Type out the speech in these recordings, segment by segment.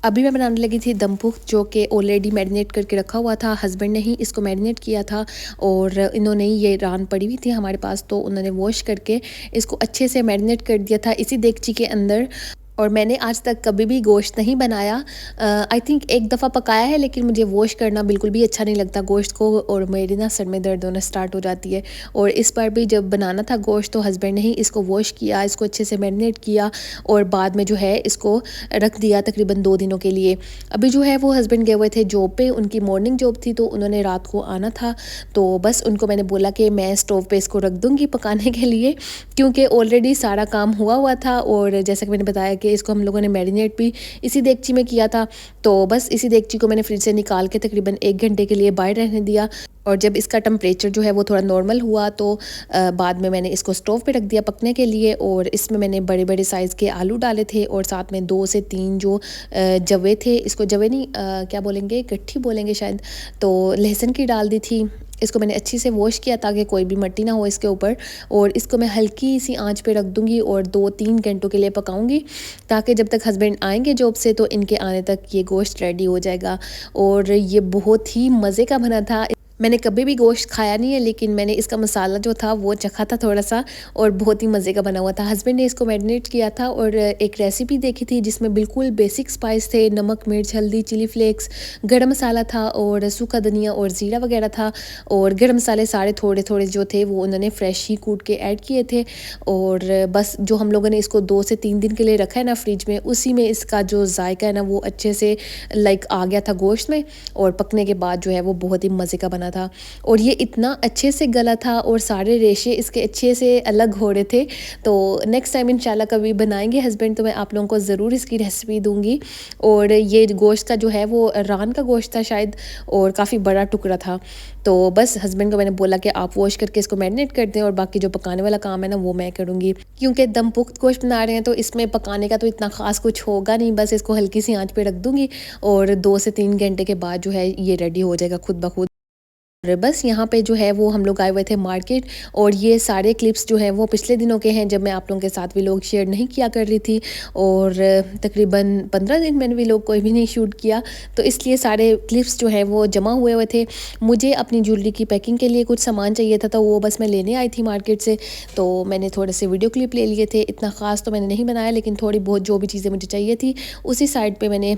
अभी मैं बनाने लगी थी दम पुख्त, जो कि ऑलरेडी मैरिनेट करके रखा हुआ था। हस्बैंड ने ही इसको मैरिनेट किया था और इन्होंने ही ये रान पड़ी हुई थी हमारे पास, तो उन्होंने वॉश करके इसको अच्छे से मैरिनेट कर दिया था इसी देगची के अंदर। और मैंने आज तक कभी भी गोश्त नहीं बनाया। आई थिंक एक दफ़ा पकाया है, लेकिन मुझे वॉश करना बिल्कुल भी अच्छा नहीं लगता गोश्त को, और मेरी ना सर में दर्द होना स्टार्ट हो जाती है। और इस बार भी जब बनाना था गोश्त, तो हस्बैंड ने ही इसको वॉश किया, इसको अच्छे से मैरिनेट किया और बाद में जो है इसको रख दिया तकरीबन 2 दिनों के लिए। अभी जो है वो हस्बैंड गए हुए थे जॉब पे, उनकी मॉर्निंग जॉब थी, तो उन्होंने रात को आना था। तो बस उनको मैंने बोला कि मैं स्टोव पे इसको रख दूँगी पकाने के लिए, क्योंकि ऑलरेडी सारा काम हुआ हुआ था। और जैसा कि मैंने बताया कि इसको हम लोगों ने मैरिनेट भी इसी देगची में किया था। तो बस इसी देगची को मैंने फ्रिज से निकाल के तकरीबन 1 घंटे के लिए बाहर रहने दिया। और जब इसका टेम्परेचर जो है वो थोड़ा नॉर्मल हुआ, तो बाद में मैंने इसको स्टोव पे रख दिया पकने के लिए। और इसमें मैंने बड़े बड़े साइज़ के आलू डाले थे और साथ में 2 से 3 जो जवे थे, इसको जवे नहीं क्या बोलेंगे, गट्ठी बोलेंगे शायद, तो लहसुन की डाल दी थी। इसको मैंने अच्छी से वॉश किया ताकि कोई भी मिट्टी ना हो इसके ऊपर। और इसको मैं हल्की सी आंच पे रख दूँगी और 2-3 घंटों के लिए पकाऊंगी, ताकि जब तक हस्बैंड आएंगे जॉब से तो इनके आने तक ये गोश्त रेडी हो जाएगा। और ये बहुत ही मज़े का बना था। मैंने कभी भी गोश्त खाया नहीं है, लेकिन मैंने इसका मसाला जो था वो चखा था थोड़ा सा, और बहुत ही मज़े का बना हुआ था। हस्बैंड ने इसको मैरिनेट किया था और एक रेसिपी देखी थी जिसमें बिल्कुल बेसिक स्पाइस थे, नमक, मिर्च, हल्दी, चिली फ्लेक्स, गरम मसाला था और सूखा धनिया और ज़ीरा वगैरह था। और गरम मसाले सारे थोड़े थोड़े जो थे वो उन्होंने फ्रेश ही कूट के ऐड किए थे। और बस जो हम लोगों ने इसको 2 से 3 दिन के लिए रखा है ना फ्रिज में, उसी में इसका जो जायका है ना वो अच्छे से लाइक आ गया था गोश्त में, और पकने के बाद जो है वो बहुत ही मज़े का बना था। और ये इतना अच्छे से गला था और सारे रेशे इसके अच्छे से अलग हो रहे थे। तो नेक्स्ट टाइम इंशाल्लाह कभी बनाएंगे हस्बैंड, तो मैं आप लोगों को ज़रूर इसकी रेसिपी दूंगी। और ये गोश्त का जो है वो रान का गोश्त था शायद, और काफ़ी बड़ा टुकड़ा था। तो बस हस्बैंड को मैंने बोला कि आप वॉश करके इसको मैरिनेट कर दें और बाकी जो पकाने वाला काम है ना वो मैं करूँगी, क्योंकि दम पुख्त गोश्त बना रहे हैं तो इसमें पकाने का तो इतना ख़ास कुछ होगा नहीं। बस इसको हल्की सी आंच पे रख दूँगी और 2 से 3 घंटे के बाद जो है ये रेडी हो जाएगा खुद ब खुद। और बस यहाँ पे जो है वो हम लोग आए हुए थे मार्केट, और ये सारे क्लिप्स जो हैं वो पिछले दिनों के हैं जब मैं आप लोगों के साथ व्लॉग शेयर नहीं किया कर रही थी। और तकरीबन 15 दिन मैंने व्लॉग कोई भी नहीं शूट किया, तो इसलिए सारे क्लिप्स जो हैं वो जमा हुए हुए थे। मुझे अपनी ज्वेलरी की पैकिंग के लिए कुछ सामान चाहिए था, तो वो बस मैं लेने आई थी मार्केट से। तो मैंने थोड़े से वीडियो क्लिप ले लिए थे, इतना ख़ास तो मैंने नहीं बनाया, लेकिन थोड़ी बहुत जो भी चीज़ें मुझे चाहिए थी उसी साइड पर मैंने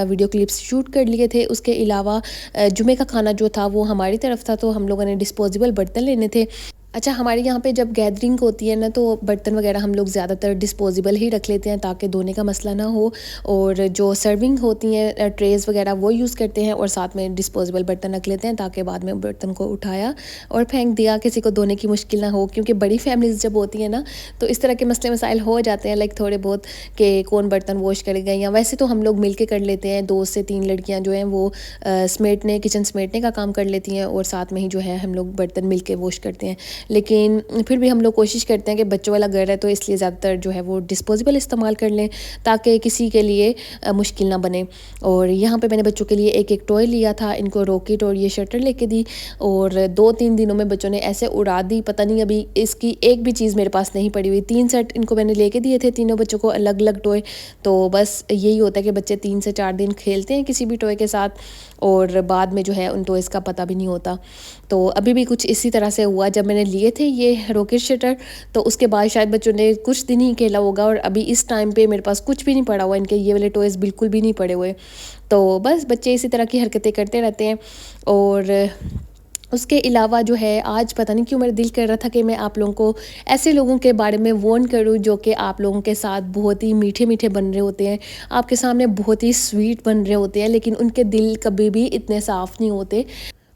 वीडियो क्लिप्स शूट कर लिए थे। उसके अलावा जुमे का खाना जो था वो हमारी तरफ था, तो हम लोगों ने डिस्पोजेबल बर्तन लेने थे। अच्छा, हमारे यहाँ पे जब गैदरिंग होती है ना, तो बर्तन वगैरह हम लोग ज़्यादातर डिस्पोजेबल ही रख लेते हैं ताकि धोने का मसला ना हो। और जो सर्विंग होती हैं ट्रेज़ वगैरह वो यूज़ करते हैं, और साथ में डिस्पोजेबल बर्तन रख लेते हैं ताकि बाद में बर्तन को उठाया और फेंक दिया किसी को धोने की मुश्किल ना हो। क्योंकि बड़ी फैमिलीज़ जब होती हैं ना, तो इस तरह के मसले मसाइल हो जाते हैं, लाइक थोड़े बहुत कि कौन बर्तन वॉश करेगा। या वैसे तो हम लोग मिल के कर लेते हैं, 2 से 3 लड़कियाँ जो हैं वो समेटने, किचन समेटने का काम कर लेती हैं, और साथ में ही जो है हम लोग बर्तन मिल के वॉश करते हैं। लेकिन फिर भी हम लोग कोशिश करते हैं कि बच्चों वाला घर है, तो इसलिए ज़्यादातर जो है वो डिस्पोजेबल इस्तेमाल कर लें ताकि किसी के लिए मुश्किल ना बने। और यहाँ पे मैंने बच्चों के लिए एक एक टॉय लिया था, इनको रॉकेट और ये शटर लेके दी, और 2-3 दिनों में बच्चों ने ऐसे उड़ा दी, पता नहीं अभी इसकी एक भी चीज़ मेरे पास नहीं पड़ी हुई। 3 सेट इनको मैंने लेके दिए थे, तीनों बच्चों को अलग अलग टॉय। तो बस यही होता है कि बच्चे 3 से 4 दिन खेलते हैं किसी भी टॉय के साथ, और बाद में जो है उन टॉयज़ का पता भी नहीं होता। तो अभी भी कुछ इसी तरह से हुआ, जब मैंने लिए थे ये रॉकेट शटर, तो उसके बाद शायद बच्चों ने कुछ दिन ही खेला होगा, और अभी इस टाइम पे मेरे पास कुछ भी नहीं पड़ा हुआ, इनके ये वाले टॉयज़ बिल्कुल भी नहीं पड़े हुए। तो बस बच्चे इसी तरह की हरकतें करते रहते हैं। और उसके अलावा जो है आज पता नहीं क्यों मेरा दिल कर रहा था कि मैं आप लोगों को ऐसे लोगों के बारे में वार्न करूं जो कि आप लोगों के साथ बहुत ही मीठे मीठे बन रहे होते हैं, आपके सामने बहुत ही स्वीट बन रहे होते हैं, लेकिन उनके दिल कभी भी इतने साफ़ नहीं होते।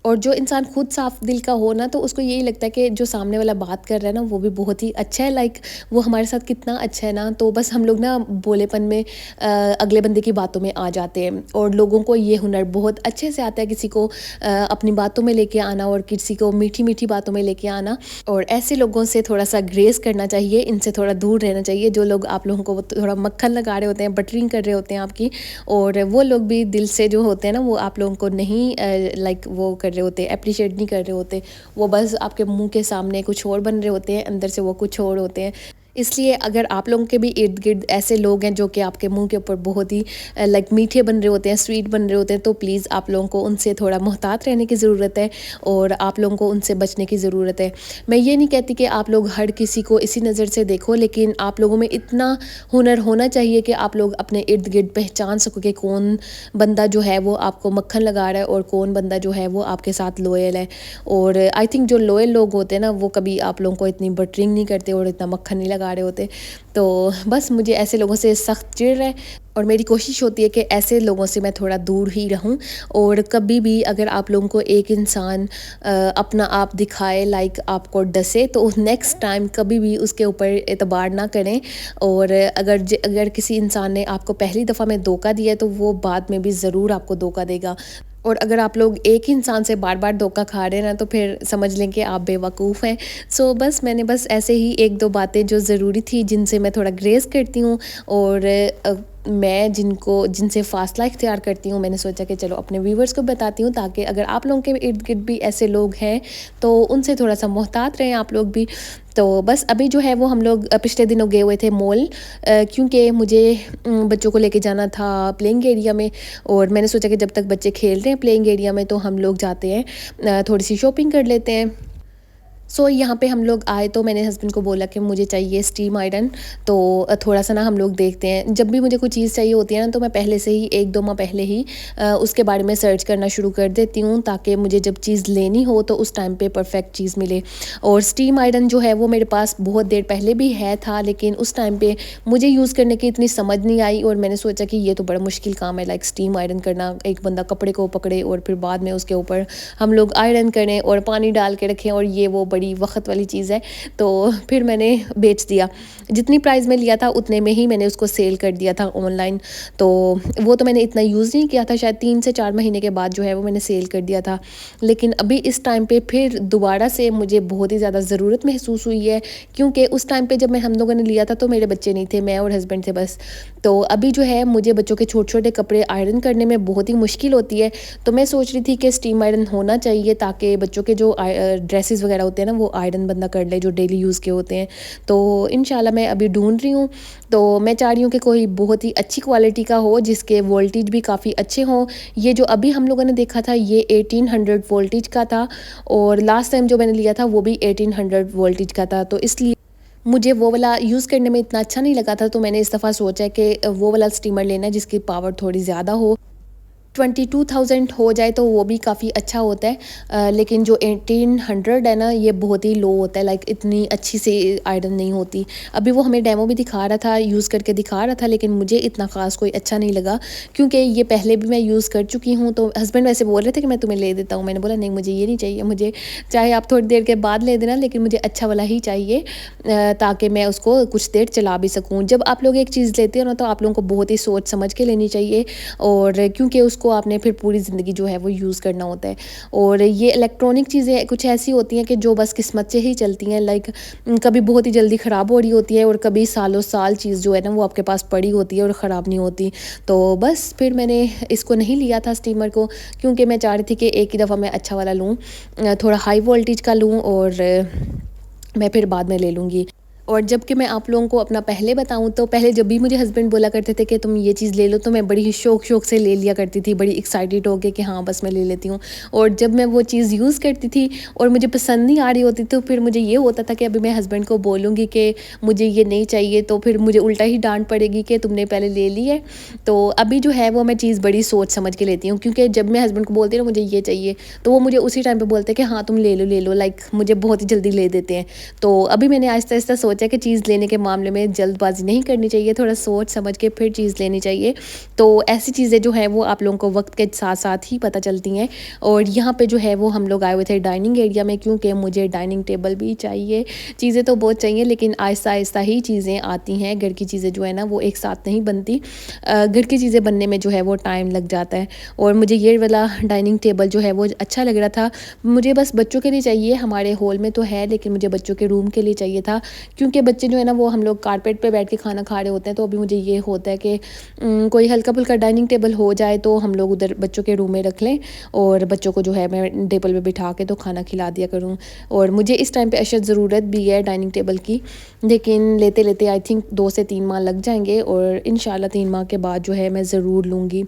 और जो इंसान खुद साफ दिल का हो ना, तो उसको यही लगता है कि जो सामने वाला बात कर रहा है ना वो भी बहुत ही अच्छा है, लाइक वो हमारे साथ कितना अच्छा है ना। तो बस हम लोग ना भोलेपन में अगले बंदे की बातों में आ जाते हैं, और लोगों को ये हुनर बहुत अच्छे से आता है किसी को अपनी बातों में लेके आना और किसी को मीठी मीठी बातों में लेके आना। और ऐसे लोगों से थोड़ा सा ग्रेस करना चाहिए, इनसे थोड़ा दूर रहना चाहिए, जो लोग आप लोगों को थोड़ा मक्खन लगा रहे होते हैं, बटरिंग कर रहे होते हैं आपकी, और वो लोग भी दिल से जो होते हैं ना वो आप लोगों को नहीं लाइक वो कर रहे होते, अप्रिशिएट नहीं कर रहे होते। वो बस आपके मुंह के सामने कुछ और बन रहे होते हैं, अंदर से वो कुछ और होते हैं। इसलिए अगर आप लोगों के भी इर्द-गिर्द ऐसे लोग हैं जो कि आपके मुँह के ऊपर बहुत ही लाइक मीठे बन रहे होते हैं, स्वीट बन रहे होते हैं, तो प्लीज़ आप लोगों को उनसे थोड़ा मुहतात रहने की ज़रूरत है और आप लोगों को उनसे बचने की ज़रूरत है। मैं ये नहीं कहती कि आप लोग हर किसी को इसी नज़र से देखो, लेकिन आप लोगों में इतना हुनर होना चाहिए कि आप लोग अपने इर्द-गिर्द पहचान सको कि कौन बंदा जो है वो आपको मक्खन लगा रहा है और कौन बंदा जो है वो आपके साथ लॉयल है। और आई थिंक जो लॉयल लोग होते हैं ना, वो कभी आप लोगों को इतनी बटरिंग नहीं करते और इतना मक्खन नहीं लगा रहे होते। तो बस मुझे ऐसे लोगों से सख्त चिढ़ है और मेरी कोशिश होती है कि ऐसे लोगों से मैं थोड़ा दूर ही रहूं। और कभी भी अगर आप लोगों को एक इंसान अपना आप दिखाए, लाइक आपको डसे, तो नेक्स्ट टाइम कभी भी उसके ऊपर एतबार ना करें। और अगर किसी इंसान ने आपको पहली दफ़ा में धोखा दिया है तो वो बाद में भी ज़रूर आपको धोखा देगा। और अगर आप लोग एक ही इंसान से बार-बार धोखा खा रहे हैं ना, तो फिर समझ लें कि आप बेवकूफ़ हैं। सो बस मैंने बस ऐसे ही 1-2 बातें जो ज़रूरी थी जिनसे मैं थोड़ा ग्रेज़ करती हूँ और मैं जिनसे फ़ासला इख्तियार करती हूँ, मैंने सोचा कि चलो अपने व्यूअर्स को बताती हूँ, ताकि अगर आप लोगों के इर्द-गिर्द भी ऐसे लोग हैं तो उनसे थोड़ा-सा मुहतात रहें आप लोग भी। तो बस अभी जो है वो हम लोग पिछले दिनों गए हुए थे मॉल, क्योंकि मुझे बच्चों को लेके जाना था प्लेइंग एरिया में। और मैंने सोचा कि जब तक बच्चे खेल रहे हैं प्लेइंग एरिया में तो हम लोग जाते हैं, थोड़ी-सी शॉपिंग कर लेते हैं। सो यहाँ पे हम लोग आए तो मैंने हस्बैंड को बोला कि मुझे चाहिए स्टीम आयरन। तो थोड़ा-सा ना हम लोग देखते हैं, जब भी मुझे कोई चीज़ चाहिए होती है ना, तो मैं पहले से ही 1-2 माह पहले ही उसके बारे में सर्च करना शुरू कर देती हूँ, ताकि मुझे जब चीज़ लेनी हो तो उस टाइम पे परफेक्ट चीज़ मिले। और स्टीम आयरन जो है वो मेरे पास बहुत देर पहले भी है था, लेकिन उस टाइम पे मुझे यूज़ करने की इतनी समझ नहीं आई और मैंने सोचा कि ये तो बड़ा मुश्किल काम है, लाइक स्टीम आयरन करना। एक बंदा कपड़े को पकड़े और फिर बाद में उसके ऊपर हम लोग आयरन करें और पानी डाल के रखें, और ये वो बड़ी वक़्त वाली चीज़ है। तो फिर मैंने बेच दिया। जितनी प्राइस में लिया था उतने में ही मैंने उसको सेल कर दिया था ऑनलाइन। तो वो तो मैंने इतना यूज़ नहीं किया था, शायद 3 से 4 महीने के बाद जो है वो मैंने सेल कर दिया था। लेकिन अभी इस टाइम पे फिर दोबारा से मुझे बहुत ही ज़्यादा ज़रूरत महसूस हुई है, क्योंकि उस टाइम पे जब हम लोगों ने लिया था तो मेरे बच्चे नहीं थे, मैं और हस्बैंड थे बस। तो अभी जो है मुझे बच्चों के छोटे-छोटे कपड़े आयरन करने में बहुत ही मुश्किल होती है। तो मैं सोच रही थी कि स्टीम आयरन होना चाहिए, ताकि बच्चों के जो ड्रेसेस वगैरह होते हैं ना, वो आयरन बंदा कर ले, जो डेली यूज़ के होते हैं। तो इंशाल्लाह मैं अभी ढूँढ रही हूँ। तो मैं चाह रही हूँ कि कोई बहुत ही अच्छी क्वालिटी का हो, जिसके वोल्टेज भी काफ़ी अच्छे हों। ये जो अभी हम लोगों ने देखा था ये 1800 वोल्टेज का था, और लास्ट टाइम जो मैंने लिया था वो भी 1800 वोल्टेज का था। तो इसलिए मुझे वो वाला यूज़ करने में इतना अच्छा नहीं लगा था, तो मैंने इस दफ़ा सोचा है कि वो वाला स्टीमर लेना है जिसकी पावर थोड़ी ज़्यादा हो। 22,000 हो जाए तो वो भी काफ़ी अच्छा होता है। लेकिन जो 1800 है ना, ये बहुत ही लो होता है, लाइक इतनी अच्छी से आयरन नहीं होती। अभी वो हमें डेमो भी दिखा रहा था, यूज़ करके दिखा रहा था, लेकिन मुझे इतना ख़ास कोई अच्छा नहीं लगा, क्योंकि ये पहले भी मैं यूज़ कर चुकी हूँ। तो हस्बैंड वैसे बोल रहे थे कि मैं तुम्हें ले देता हूँ, मैंने बोला नहीं, मुझे ये नहीं चाहिए, मुझे चाहे आप थोड़ी देर के बाद ले देना, लेकिन मुझे अच्छा वाला ही चाहिए, ताकि मैं उसको कुछ देर चला भी सकूँ। जब आप लोग एक चीज़ लेते हो ना, तो आप लोगों को बहुत ही सोच समझ के लेनी चाहिए, और क्योंकि उसको आपने फिर पूरी ज़िंदगी जो है वो यूज़ करना होता है। और ये इलेक्ट्रॉनिक चीज़ें कुछ ऐसी होती हैं कि जो बस किस्मत से ही चलती हैं, लाइक कभी बहुत ही जल्दी ख़राब हो रही होती है, और कभी सालों साल चीज़ जो है ना वो आपके पास पड़ी होती है और ख़राब नहीं होती। तो बस फिर मैंने इसको नहीं लिया था स्टीमर को, क्योंकि मैं चाह रही थी कि एक ही दफ़ा मैं अच्छा वाला लूँ, थोड़ा हाई वोल्टेज का लूँ, और मैं फिर बाद में ले लूँगी। और जबकि मैं आप लोगों को अपना पहले बताऊँ, तो पहले जब भी मुझे हस्बैंड बोला करते थे कि तुम ये चीज़ ले लो, तो मैं बड़ी ही शौक से ले लिया करती थी, बड़ी एक्साइटेड होके कि हाँ बस मैं ले लेती हूँ। और जब मैं वो चीज़ यूज़ करती थी और मुझे पसंद नहीं आ रही होती, तो फिर मुझे ये होता था कि अभी मैं हस्बैंड को बोलूँगी कि मुझे ये नहीं चाहिए, तो फिर मुझे उल्टा ही डांट पड़ेगी कि तुमने पहले ले ली है। तो अभी जो है वो मैं चीज़ बड़ी सोच समझ के लेती हूँ, क्योंकि जब मैं हस्बैंड को बोलती हूँ ना मुझे ये चाहिए, तो वो मुझे उसी टाइम पर बोलते हैं कि हाँ तुम ले लो, लाइक मुझे बहुत ही जल्दी ले देते हैं। तो अभी मैंने आहिस्ता आहिस्ता सोचा कि चीज़ लेने के मामले में जल्दबाजी नहीं करनी चाहिए, थोड़ा सोच समझ के फिर चीज़ लेनी चाहिए। तो ऐसी चीज़ें जो हैं वो आप लोगों को वक्त के साथ साथ ही पता चलती हैं। और यहाँ पे जो है वो हम लोग आए हुए थे डाइनिंग एरिया में, क्योंकि मुझे डाइनिंग टेबल भी चाहिए। चीज़ें तो बहुत चाहिए, लेकिन आहिस्ता आहिस्ता ही चीज़ें आती हैं। घर की चीज़ें जो है ना वो एक साथ नहीं बनती, घर की चीज़ें बनने में जो है वो टाइम लग जाता है। और मुझे ये वाला डाइनिंग टेबल जो है वो अच्छा लग रहा था। मुझे बस बच्चों के लिए चाहिए, हमारे हॉल में तो है, लेकिन मुझे बच्चों के रूम के लिए चाहिए था, क्योंकि क्योंकि बच्चे जो है ना वो हम लोग कारपेट पे बैठ के खाना खा रहे होते हैं, तो अभी मुझे ये होता है कि कोई हल्का-फुल्का डाइनिंग टेबल हो जाए तो हम लोग उधर बच्चों के रूम में रख लें और बच्चों को जो है मैं टेबल पे बिठा के तो खाना खिला दिया करूँ। और मुझे इस टाइम पे अशद ज़रूरत भी है डाइनिंग टेबल की, लेकिन लेते-लेते आई थिंक 2 से 3 माह लग जाएँगे और इंशाल्लाह 3 माह के बाद जो है मैं ज़रूर लूँगी।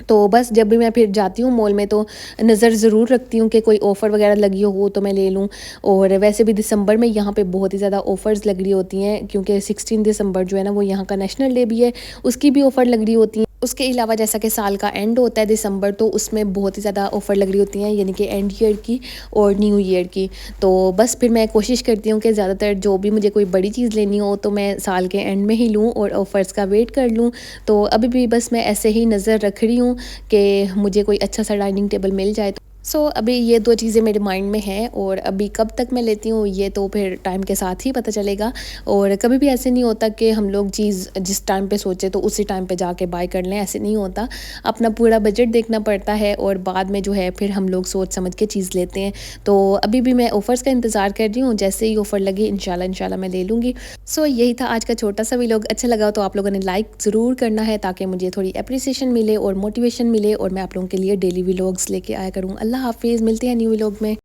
तो बस जब भी मैं फिर जाती हूँ मॉल में तो नज़र ज़रूर रखती हूँ कि कोई ऑफ़र वगैरह लगी हो तो मैं ले लूँ। और वैसे भी दिसंबर में यहाँ पे बहुत ही ज़्यादा ऑफ़र्स लग रही होती हैं, क्योंकि 16 दिसंबर जो है ना वो यहाँ का नेशनल डे भी है, उसकी भी ऑफ़र लग रही होती हैं। उसके अलावा जैसा कि साल का एंड होता है दिसंबर, तो उसमें बहुत ही ज़्यादा ऑफ़र लग रही होती हैं, यानी कि एंड ईयर की और न्यू ईयर की। तो बस फिर मैं कोशिश करती हूँ कि ज़्यादातर जो भी मुझे कोई बड़ी चीज़ लेनी हो तो मैं साल के एंड में ही लूँ और ऑफ़र्स का वेट कर लूँ। तो अभी भी बस मैं ऐसे ही नज़र रख रही हूँ कि मुझे कोई अच्छा सा डाइनिंग टेबल मिल जाए। सो अभी ये 2 चीज़ें मेरे माइंड में हैं और अभी कब तक मैं लेती हूँ ये तो फिर टाइम के साथ ही पता चलेगा। और कभी भी ऐसे नहीं होता कि हम लोग चीज़ जिस टाइम पे सोचे तो उसी टाइम पे जाके बाय कर लें, ऐसे नहीं होता। अपना पूरा बजट देखना पड़ता है और बाद में जो है फिर हम लोग सोच समझ के चीज़ लेते हैं। तो अभी भी मैं ऑफ़र्स का इंतज़ार कर रही हूँ, जैसे ही ऑफ़र लगे इंशाल्लाह मैं ले लूँगी। सो यही था आज का छोटा सा व्लॉग। अच्छा लगा हो तो आप लोगों ने लाइक ज़रूर करना है, ताकि मुझे थोड़ी एप्रिसिएशन मिले और मोटिवेशन मिले और मैं आप लोगों के लिए डेली व्लॉग्स लेके आया करूँ। अल्लाह हाफ़िज़, मिलते हैं न्यू व्लॉग में।